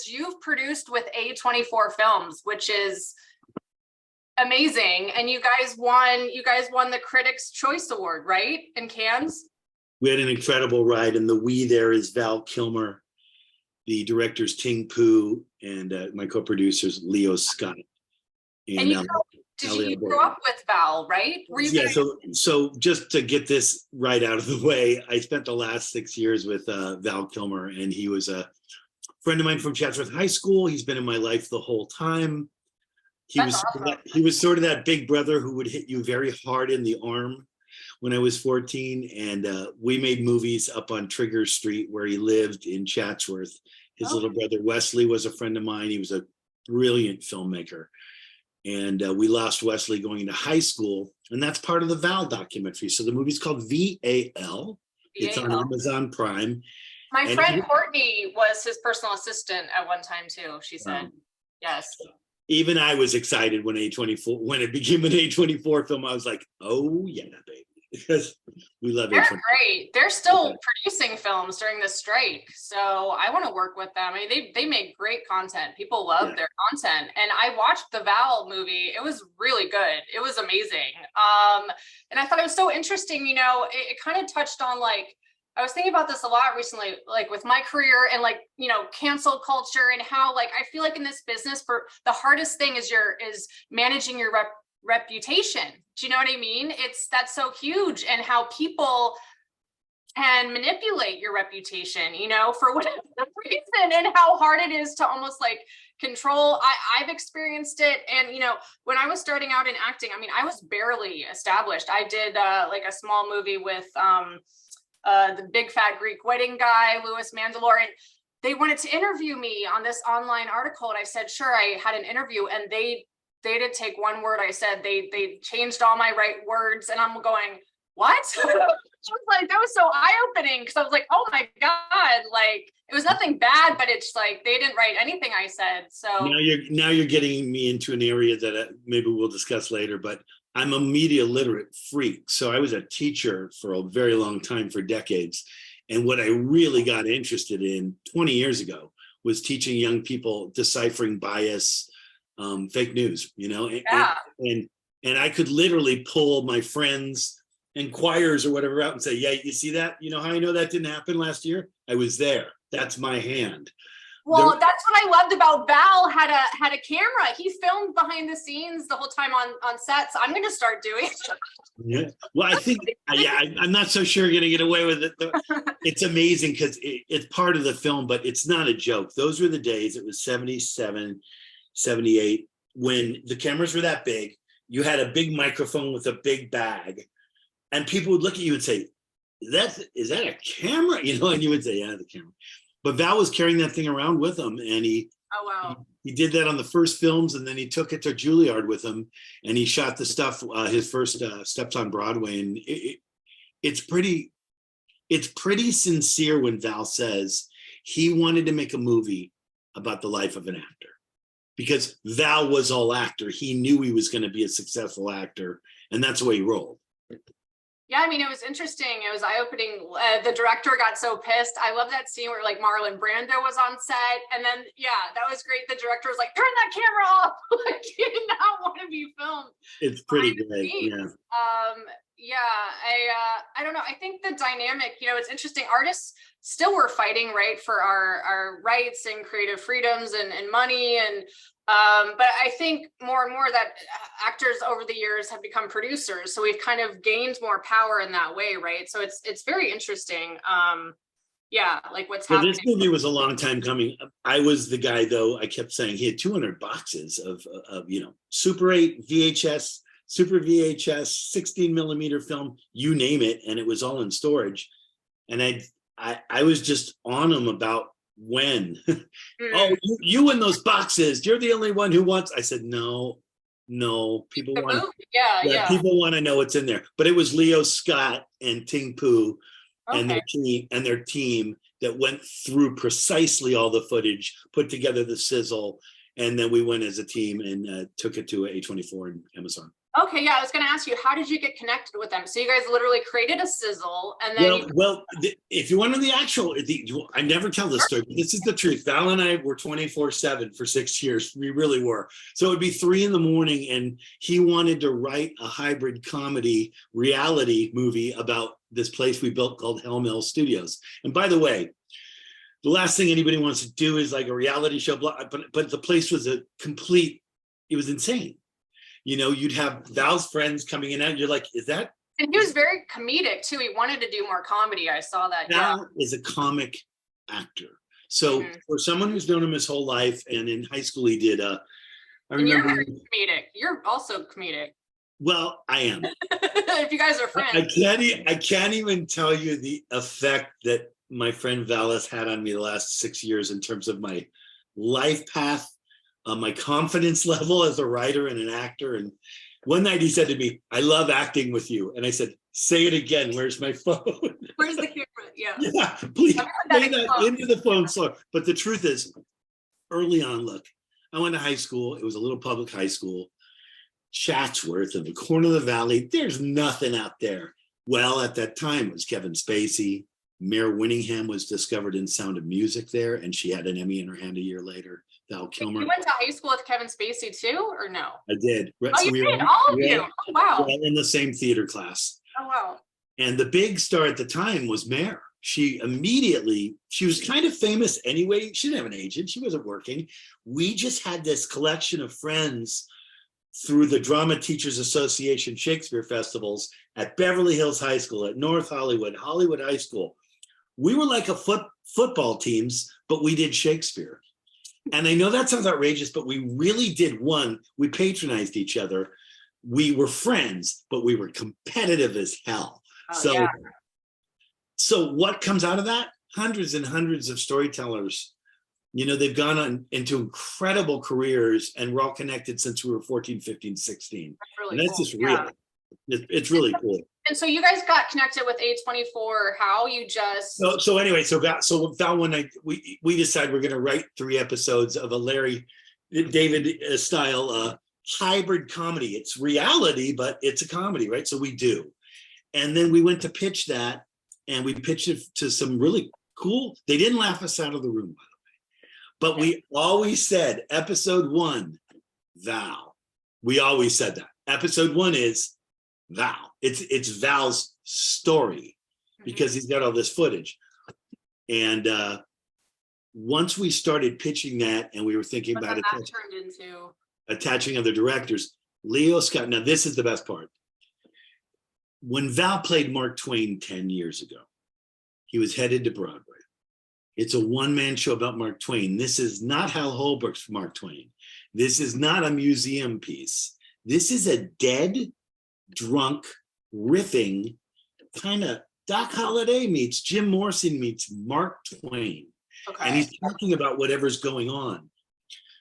because you've produced with A24 Films, which is amazing. And you guys won the Critics' Choice Award, right? In Cannes? We had an incredible ride, and the we there is Val Kilmer, the directors Ting Poo, and my co-producers Leo Scott. And you grew up with Val, right? Yeah, so just to get this right out of the way, I spent the last 6 years with Val Kilmer, and he was a friend of mine from Chatsworth High School. He's been in my life the whole time. He was sort of that big brother who would hit you very hard in the arm when I was 14, and we made movies up on Trigger Street where he lived in Chatsworth. His little brother Wesley was a friend of mine. He was a brilliant filmmaker. And we lost Wesley going into high school, and that's part of the Val documentary. So the movie's called VAL. It's on Amazon Prime. My friend Courtney was his personal assistant at one time too, she said. Yes. Even I was excited when it became an A24 film. I was like, oh yeah, baby. Because we love it. They're great. They're still producing films during the strike. So I want to work with them. I mean, they make great content. People love their content. And I watched the Val movie. It was really good. It was amazing. And I thought it was so interesting, you know, it kind of touched on, like, I was thinking about this a lot recently, like with my career and, like, you know, cancel culture, and how, like, I feel like in this business, for the hardest thing is managing your reputation. Do you know what I mean? That's so huge, and how people can manipulate your reputation, you know, for whatever reason, and how hard it is to almost like control. I've experienced it. And, you know, when I was starting out in acting, I mean, I was barely established. I did like a small movie with the big fat Greek wedding guy, Louis Mandalore, and they wanted to interview me on this online article. And I said, sure. I had an interview, and they didn't take one word I said. They changed all my right words, and I'm going, what? I was like, that was so eye-opening, because I was like, oh my God, like, it was nothing bad, but it's like they didn't write anything I said. So now you're getting me into an area that maybe we'll discuss later, but I'm a media literate freak. So I was a teacher for a very long time, for decades. And what I really got interested in 20 years ago was teaching young people deciphering bias, fake news, you know, and I could literally pull my friends and choirs or whatever out and say, yeah, you see that? You know how I know that didn't happen last year? I was there. That's my hand. Well, that's what I loved about Val. Had a camera. He filmed behind the scenes the whole time on set. So I'm going to start doing it. Yeah. Well, I think, I'm not so sure you're going to get away with it. It's amazing because it's part of the film, but it's not a joke. Those were the days. It was 77, 78, when the cameras were that big. You had a big microphone with a big bag, and people would look at you and say, is that a camera? You know, and you would say, yeah, the camera. But Val was carrying that thing around with him, and he did that on the first films, and then he took it to Juilliard with him, and he shot the stuff, his first steps on Broadway, and it's pretty sincere when Val says he wanted to make a movie about the life of an actor, because Val was all actor. He knew he was going to be a successful actor, and that's the way he rolled. Yeah, I mean, it was interesting. It was eye-opening. The director got so pissed. I love that scene where, like, Marlon Brando was on set, and then, yeah, that was great. The director was like, turn that camera off. Like, he did not want to be filmed. It's pretty great, yeah. I don't know. I think the dynamic, you know, it's interesting. Artists still were fighting, right, for our rights and creative freedoms and money, and but I think more and more that actors over the years have become producers, so we've kind of gained more power in that way, right? So it's very interesting. Like what's happening. This movie was a long time coming. I was the guy, though. I kept saying he had 200 boxes of you know, Super 8, VHS, Super VHS, 16 millimeter film, you name it, and it was all in storage. And I was just on them about when. Oh, you in those boxes, you're the only one who wants. I said, no, people want, people want to know what's in there. But it was Leo Scott and Ting Poo and their team that went through precisely all the footage, put together the sizzle, and then we went as a team and took it to A24 and Amazon. Okay, yeah, I was going to ask you, how did you get connected with them? So you guys literally created a sizzle, and then If you want to know the actual, I never tell this story, but this is the truth. Val and I were 24/7 for 6 years. We really were. So it would be 3 a.m, and he wanted to write a hybrid comedy reality movie about this place we built called Hell Mill Studios. And by the way, the last thing anybody wants to do is like a reality show, but the place was it was insane. You'd have Val's friends coming in and you're like, is that? And he was very comedic too. He wanted to do more comedy. I saw that. Val is a comic actor. So for someone who's known him his whole life, and in high school he did I remember. You're comedic. You're also comedic. Well, I am. If you guys are friends. I can't even tell you the effect that my friend Val has had on me the last 6 years in terms of my life path, my confidence level as a writer and an actor. And one night he said to me, "I love acting with you." And I said, "Say it again. Where's my phone?" Where's the camera? Yeah. Yeah, please play that into the phone slow. But the truth is, early on, look, I went to high school. It was a little public high school, Chatsworth, in the corner of the valley. There's nothing out there. Well, at that time, it was Kevin Spacey. Mare Winningham was discovered in Sound of Music there, and she had an Emmy in her hand a year later. Val Kilmer. You went to high school with Kevin Spacey too, or no? I did. Oh, you did? All of you? Oh, wow. We were in the same theater class. Oh, wow. And the big star at the time was Mare. She was kind of famous anyway. She didn't have an agent. She wasn't working. We just had this collection of friends through the Drama Teachers Association Shakespeare festivals at Beverly Hills High School, at North Hollywood, Hollywood High School. We were like a football teams, but we did Shakespeare. And I know that sounds outrageous, but we really did. We patronized each other. We were friends, but we were competitive as hell. Oh, So what comes out of that? Hundreds and hundreds of storytellers. They've gone on into incredible careers, and we're all connected since we were 14, 15, 16. That's really and that's cool. just real. It's really cool. And so you guys got connected with A24. How you just so Val, one night we decided we're going to write 3 episodes of a Larry David style hybrid comedy. It's reality, but it's a comedy, right? So we do. And then we went to pitch that, and we pitched it to some really cool. They didn't laugh us out of the room, by the way. But we always said, episode 1, Val. We always said that. Episode 1 is Val. It's Val's story, because he's got all this footage. And once we started pitching that, and we were thinking about it, turned into attaching other directors, Leo Scott. Now, this is the best part. When Val played Mark Twain 10 years ago, he was headed to Broadway. It's a one-man show about Mark Twain. This is not Hal Holbrook's Mark Twain. This is not a museum piece. This is a dead, drunk, riffing, kind of Doc Holliday meets Jim Morrison meets Mark Twain. Okay. And he's talking about whatever's going on.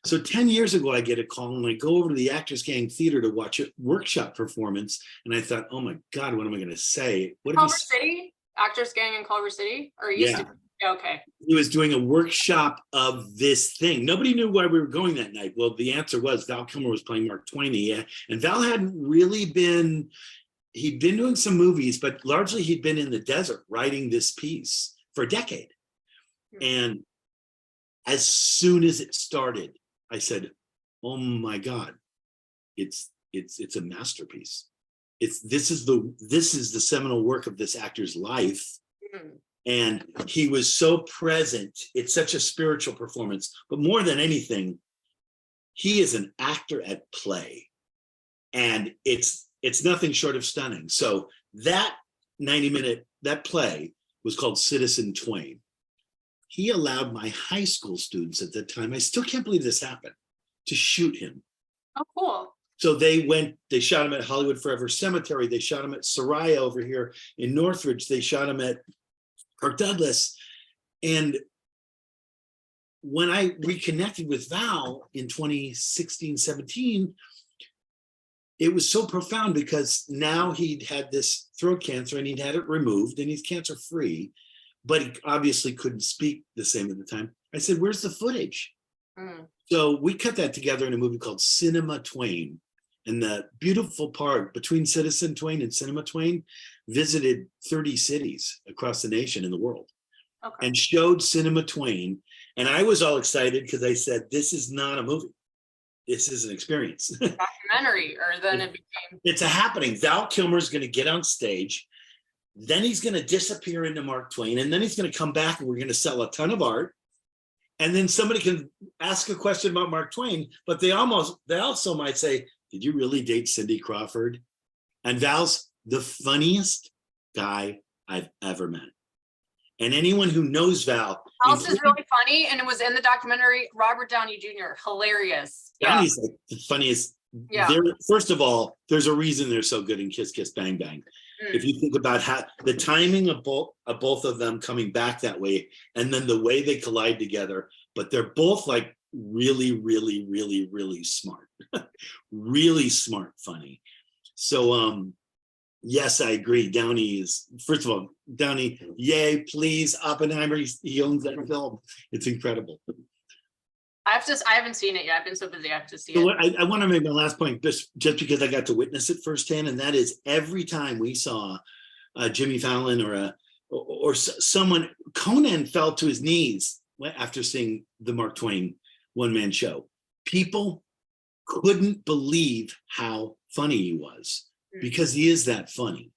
So 10 years ago, I get a call, and I go over to the Actors Gang Theater to watch a workshop performance. And I thought, oh my God, what am I going to say? Culver City? Actors Gang in Culver City? Or used to? Okay. He was doing a workshop of this thing. Nobody knew why we were going that night. Well, the answer was Val Kilmer was playing Mark Twain. And Val hadn't really he'd been doing some movies, but largely he'd been in the desert writing this piece for a decade. And as soon as it started, I said, oh my God, it's a masterpiece. This is the seminal work of this actor's life. And he was so present. It's such a spiritual performance, but more than anything, he is an actor at play, and it's nothing short of stunning. So that 90-minute, that play was called Citizen Twain. He allowed my high school students at the time, I still can't believe this happened, to shoot him. Oh, cool. So they shot him at Hollywood Forever Cemetery. They shot him at Soraya over here in Northridge. They shot him at Kirk Douglas. And when I reconnected with Val in 2016, 17, it was so profound, because now he'd had this throat cancer and he'd had it removed, and he's cancer free, but he obviously couldn't speak the same at the time. I said, where's the footage? So we cut that together in a movie called Cinema Twain. And the beautiful part between Citizen Twain and Cinema Twain visited 30 cities across the nation and the world, and showed Cinema Twain. And I was all excited because I said, this is not a movie. This is an experience. Documentary, or then it became. It's a happening. Val Kilmer's going to get on stage. Then he's going to disappear into Mark Twain. And then he's going to come back and we're going to sell a ton of art. And then somebody can ask a question about Mark Twain, but they also might say, did you really date Cindy Crawford? And Val's the funniest guy I've ever met. And anyone who knows Val. Val is really funny, and it was in the documentary. Robert Downey Jr., hilarious. Downey's like the funniest. Yeah. First of all, there's a reason they're so good in Kiss Kiss Bang Bang. If you think about how the timing of both of them coming back that way, and then the way they collide together, but they're both like really, really, really, really smart, really smart, funny. So, yes, I agree. Downey is, first of all, Downey, yay, please, Oppenheimer, he owns that film. It's incredible. I haven't seen it yet. I've been so busy. I have to see it. I want to make my last point just because I got to witness it firsthand, and that is every time we saw Jimmy Fallon or someone, Conan fell to his knees after seeing the Mark Twain one-man show. People couldn't believe how funny he was, because he is that funny.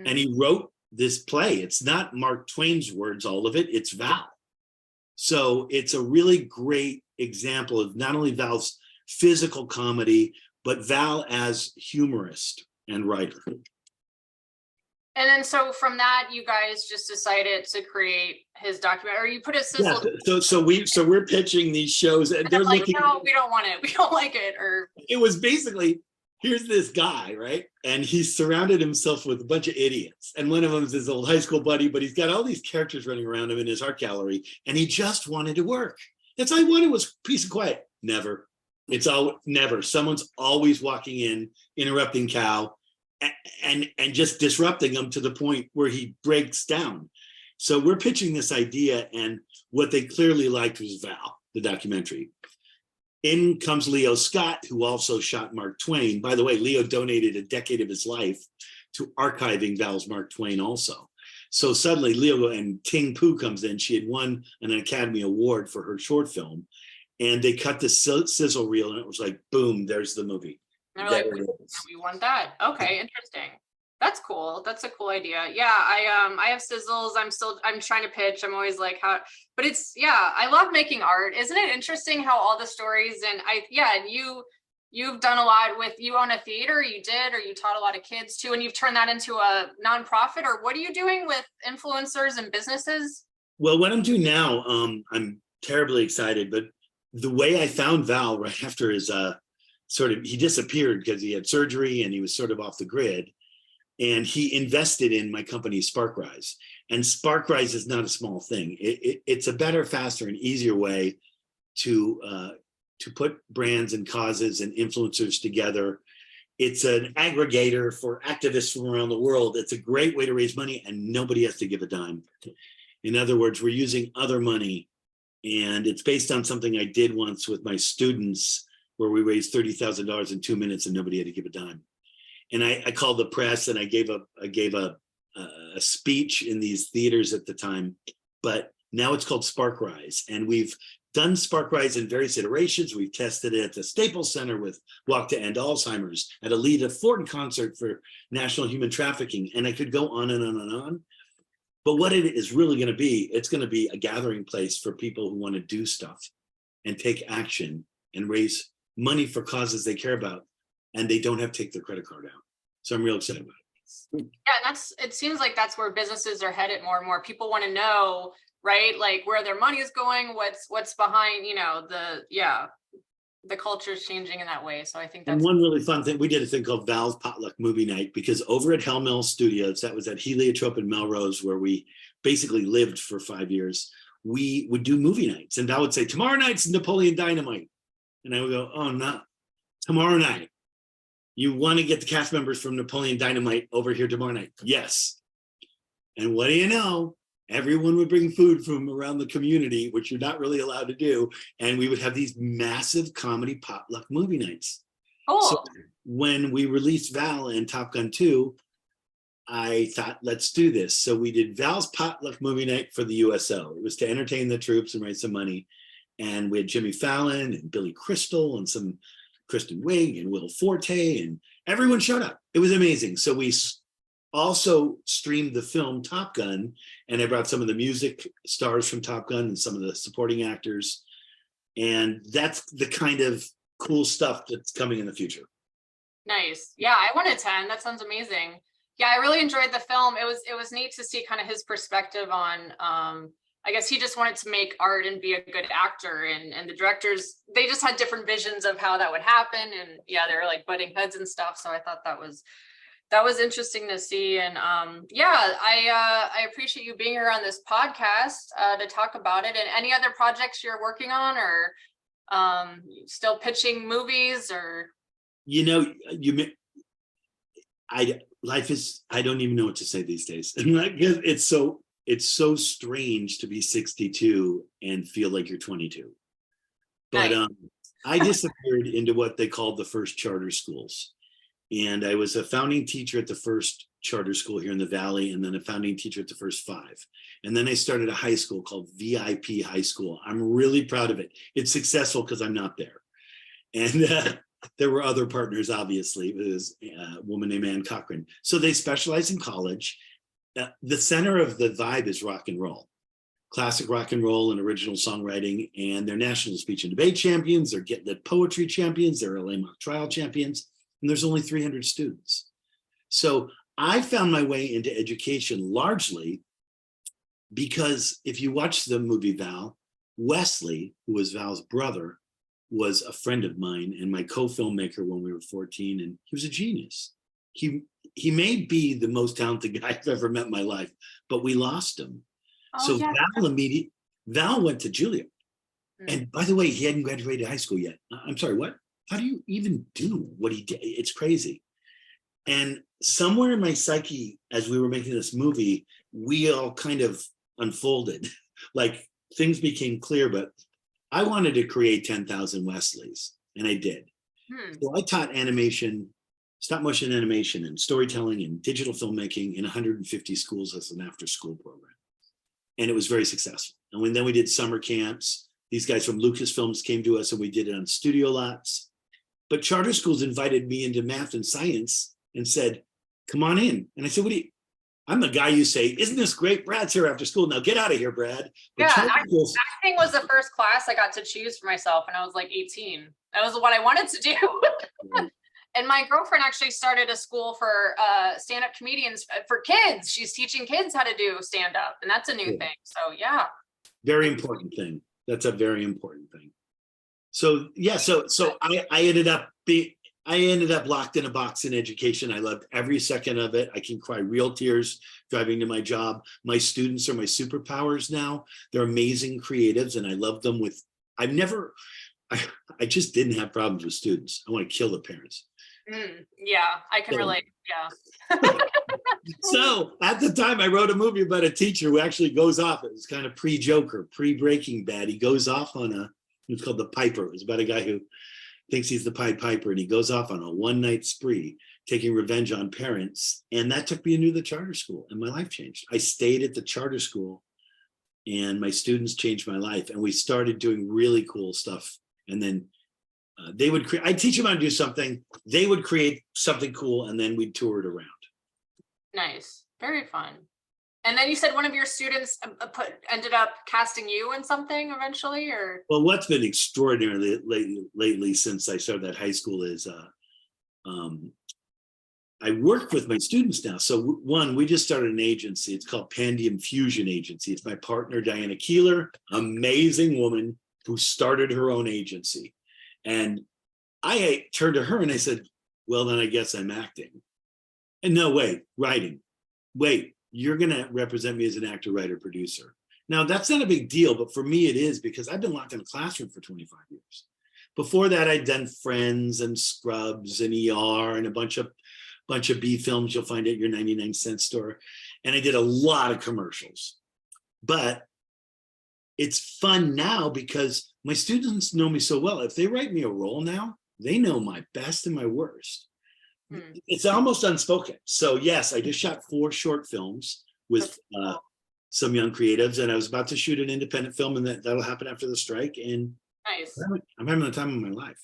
And he wrote this play. It's not Mark Twain's words, all of it, it's Val. So it's a really great example of not only Val's physical comedy, but Val as humorist and writer. And then so from that, you guys just decided to create his documentary, or you put it sizzled. Yeah, so we're pitching these shows, and they're like, looking. No, we don't want it. We don't like it. Or it was basically, here's this guy, right? And he's surrounded himself with a bunch of idiots. And one of them is his old high school buddy, but he's got all these characters running around him in his art gallery. And he just wanted to work. That's all he wanted, was peace and quiet. Never. It's all never. Someone's always walking in, interrupting Cal, and just disrupting him to the point where he breaks down. So we're pitching this idea, and what they clearly liked was Val, the documentary. In comes Leo Scott, who also shot Mark Twain. By the way, Leo donated a decade of his life to archiving Val's Mark Twain also. So suddenly Leo, and Ting Poo comes in. She had won an Academy Award for her short film. And they cut the sizzle reel, and it was like, boom, there's the movie. And they're like, we want that. Okay, interesting. That's cool. That's a cool idea. Yeah, I have sizzles. I'm trying to pitch. I'm always like, how, but it's, yeah, I love making art. Isn't it interesting how all the stories, and you've done a lot with, you own a theater, you taught a lot of kids too, and you've turned that into a nonprofit, or what are you doing with influencers and businesses? Well, what I'm doing now, I'm terribly excited, but the way I found Val right after his he disappeared because he had surgery and he was sort of off the grid. And he invested in my company, SparkRise. And SparkRise is not a small thing. It's a better, faster, and easier way to put brands and causes and influencers together. It's an aggregator for activists from around the world. It's a great way to raise money, and nobody has to give a dime. In other words, we're using other money, and it's based on something I did once with my students, where we raised $30,000 in 2 minutes and nobody had to give a dime. And I called the press, and I gave a speech in these theaters at the time, but now it's called SparkRise. And we've done SparkRise in various iterations. We've tested it at the Staples Center with Walk to End Alzheimer's, at a Lita Ford concert for National Human Trafficking. And I could go on and on and on. But what it is really going to be, it's going to be a gathering place for people who want to do stuff and take action and raise money for causes they care about, and they don't have to take their credit card out. So I'm real excited about it. Yeah, and it seems like that's where businesses are headed more and more. People want to know, right? Like where their money is going, what's behind, the culture is changing in that way. So I think that's. And one really fun thing, we did a thing called Val's Potluck Movie Night, because over at Hell Mill Studios, that was at Heliotrope in Melrose, where we basically lived for 5 years, we would do movie nights. And Val would say, tomorrow night's Napoleon Dynamite. And I would go, oh, no, tomorrow night. You want to get the cast members from Napoleon Dynamite over here tomorrow night? Yes. And what do you know? Everyone would bring food from around the community, which you're not really allowed to do. And we would have these massive comedy potluck movie nights. So Cool. when we released Val and Top Gun 2, I thought, let's do this. So we did Val's potluck movie night for the USO. It was to entertain the troops and raise some money. And we had Jimmy Fallon and Billy Crystal and some Kristen Wiig and Will Forte, and everyone showed up. It was amazing. So we also streamed the film Top Gun, and I brought some of the music stars from Top Gun and some of the supporting actors. And that's the kind of cool stuff that's coming in the future. Nice. Yeah, I want to attend. That sounds amazing. Yeah, I really enjoyed the film. It was neat to see kind of his perspective on I guess he just wanted to make art and be a good actor, and the directors, they just had different visions of how that would happen, and yeah, they were like butting heads and stuff. So I thought that was interesting to see. And yeah, I appreciate you being here on this podcast to talk about it. And any other projects you're working on, or still pitching movies, or life is, I don't even know what to say these days. It's so strange to be 62 and feel like you're 22. But nice. I disappeared into what they called the first charter schools. And I was a founding teacher at the first charter school here in the Valley, and then a founding teacher at the first 5. And then I started a high school called VIP High School. I'm really proud of it. It's successful because I'm not there. And there were other partners, obviously. It was a woman named Ann Cochran. So they specialize in college. The center of the vibe is rock and roll, classic rock and roll and original songwriting. And they're national speech and debate champions. They're Get Lit poetry champions. They're LA mock trial champions. And there's only 300 students. So I found my way into education largely because if you watch the movie Val, Wesley, who was Val's brother, was a friend of mine and my co-filmmaker when we were 14, and he was a genius. He may be the most talented guy I've ever met in my life, but we lost him. Oh, So yeah. Val went to Juilliard. And by the way, he hadn't graduated high school yet. I'm sorry, what? How do you even do what he did? It's crazy. And somewhere in my psyche, as we were making this movie, we all kind of unfolded. Like things became clear, but I wanted to create 10,000 Wesleys, and I did. So I taught animation, stop motion animation, and storytelling and digital filmmaking in 150 schools as an after-school program. And it was very successful. And then we did summer camps. These guys from Lucasfilms came to us and we did it on studio lots. But charter schools invited me into math and science and said, come on in. And I said, I'm the guy you say, isn't this great? Brad's here after school. Now get out of here, Brad. But yeah, acting was the first class I got to choose for myself when I was like 18. That was what I wanted to do. And my girlfriend actually started a school for stand-up comedians for kids. She's teaching kids how to do stand-up, and that's a new thing. So yeah. Very important thing. That's a very important thing. So yeah, so I ended up locked in a box in education. I loved every second of it. I can cry real tears driving to my job. My students are my superpowers now. They're amazing creatives, and I love them I just didn't have problems with students. I want to kill the parents. Yeah, I can relate. Yeah. So at the time I wrote a movie about a teacher who actually goes off. It was kind of pre-Joker, pre-Breaking Bad. He goes off on it's called The Piper. It was about a guy who thinks he's the Pied Piper, and he goes off on a one-night spree, taking revenge on parents. And that took me into the charter school, and my life changed. I stayed at the charter school, and my students changed my life. And we started doing really cool stuff. And then I'd teach them how to do something. They would create something cool, and then we'd tour it around. Nice. Very fun. And then you said one of your students ended up casting you in something eventually, or? Well, what's been extraordinary lately since I started that high school is I work with my students now. So one, we just started an agency. It's called Pandium Fusion Agency. It's my partner, Diana Keeler, amazing woman who started her own agency. And I turned to her and I said, well, then I guess I'm acting. And no, wait, writing. Wait, you're going to represent me as an actor, writer, producer. Now, that's not a big deal, but for me it is, because I've been locked in a classroom for 25 years. Before that, I'd done Friends and Scrubs and ER and a bunch of B films you'll find at your 99-cent store. And I did a lot of commercials. But it's fun now because my students know me so well. If they write me a role now, they know my best and my worst. Hmm. It's almost unspoken. So yes, I just shot 4 short films with some young creatives, and I was about to shoot an independent film, and that'll happen after the strike. And Nice. I'm having the time of my life.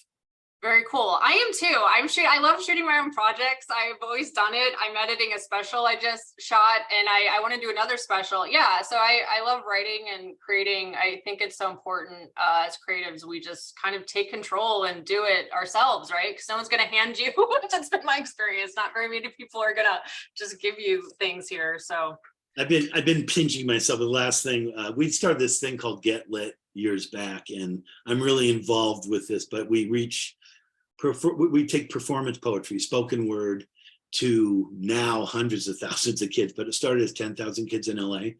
Very cool. I am too. I love shooting my own projects. I've always done it. I'm editing a special I just shot, and I want to do another special. Yeah. So I love writing and creating. I think it's so important as creatives, we just kind of take control and do it ourselves, right? Because no one's going to hand you. That's been my experience. Not very many people are going to just give you things here. So I've been pinching myself. The last thing we started this thing called Get Lit years back, and I'm really involved with this. But we take performance poetry, spoken word, to now hundreds of thousands of kids, but it started as 10,000 kids in LA.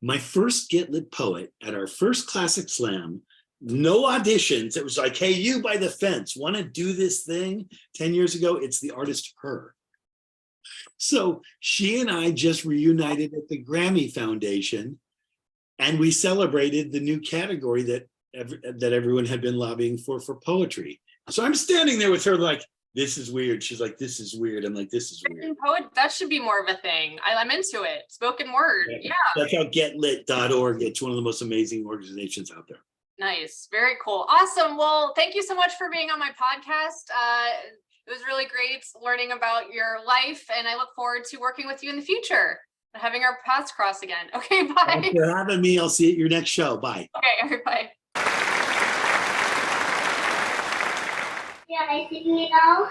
My first Get Lit poet at our first Classic Slam, no auditions. It was like, hey, you by the fence, want to do this thing? 10 years ago, it's the artist Her. So she and I just reunited at the Grammy Foundation, and we celebrated the new category that everyone had been lobbying for poetry. So I'm standing there with her like, this is weird. She's like, this is weird. I'm like, this is weird. That should be more of a thing. I'm into it. Spoken word. Yeah. Check out getlit.org. It's one of the most amazing organizations out there. Nice. Very cool. Awesome. Well, thank you so much for being on my podcast. It was really great learning about your life, and I look forward to working with you in the future and having our paths cross again. Okay, bye. Thanks for having me. I'll see you at your next show. Bye. Okay, bye. Yeah, I think now.